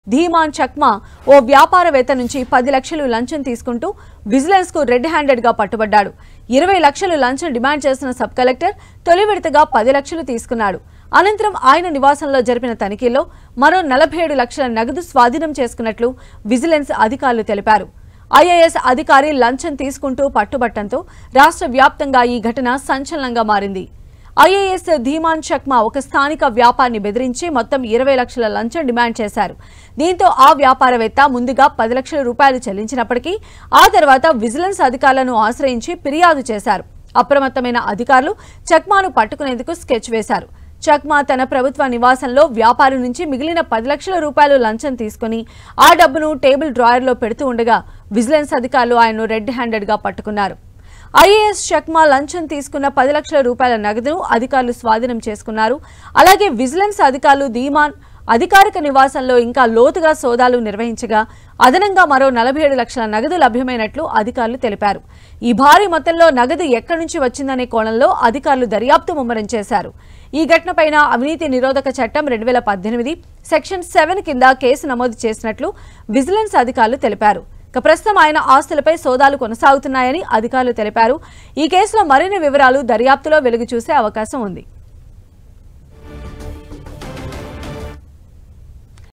ధీమాన్ చక్మా ఓ వ్యాపారవేత్త నుంచి 10 లక్షలు లంచం తీసుకుంటూ విజిలెన్స్ కు రెడ్ హ్యాండెడ్ గా పట్టుబడ్డాడు. 20 లక్షలు లంచం డిమాండ్ చేసిన సబ్ కలెక్టర్ తొలి విడతగా 10 లక్షలు తీసుకున్నాడు. అనంతరం ఆయన నివాసంలో జరిపిన తనిఖీల్లో మరో 47 లక్షల నగదు స్వాధీనం చేసుకున్నట్లు విజిలెన్స్ అధికారులు తెలిపారు. ఐఏఎస్ అధికారి లంచం తీసుకుంటూ పట్టుబట్టడంతో రాష్ట్ర వ్యాప్తంగా ఈ ఘటన సంచలనంగా మారింది. ఐఏఎస్ ధీమాన్ చక్మా ఒక స్థానిక వ్యాపారిని బెదిరించి మొత్తం 20 లక్షల లంచం డిమాండ్ చేశారు. దీంతో ఆ వ్యాపారవేత్త ముందుగా 10 లక్షల రూపాయలు చెల్లించినప్పటికీ ఆ తర్వాత విజిలెన్స్ అధికారులను ఆశ్రయించి ఫిర్యాదు చేశారు. అప్రమత్తమైన అధికారులు చక్మాను పట్టుకునేందుకు స్కెచ్ వేశారు. చక్మా తన ప్రభుత్వ నివాసంలో వ్యాపారి నుంచి మిగిలిన 10 లక్షల రూపాయలు లంచం తీసుకుని ఆ డబ్బును టేబుల్ డ్రాయర్లో పెడుతూ ఉండగా విజిలెన్స్ అధికారులు ఆయన్ను రెడ్ హ్యాండెడ్ గా పట్టుకున్నారు. ఐఏఎస్ చక్మా లంచం తీసుకున్న 10 లక్షల రూపాయల నగదును అధికారులు స్వాధీనం చేసుకున్నారు. అలాగే విజిలెన్స్ అధికారులు ధీమాన్ అధికారిక నివాసంలో ఇంకా లోతుగా సోదాలు నిర్వహించగా అదనంగా మరో 47 లక్షల నగదు లభ్యమైనట్లు అధికారులు తెలిపారు. ఈ భారీ మొత్తంలో నగదు ఎక్కడి నుంచి వచ్చిందనే కోణంలో అధికారులు దర్యాప్తు ముమ్మరం చేశారు. ఈ ఘటనపైన అవినీతి నిరోధక చట్టం 2018 సెక్షన్ 7 కింద కేసు నమోదు చేసినట్లు విజిలెన్స్ అధికారులు తెలిపారు. ప్రస్తుతం ఆయన ఆస్తులపై సోదాలు కొనసాగుతున్నాయని అధికారులు తెలిపారు. ఈ కేసులో మరిన్ని వివరాలు దర్యాప్తులో వెలుగు చూసే అవకాశం ఉంది.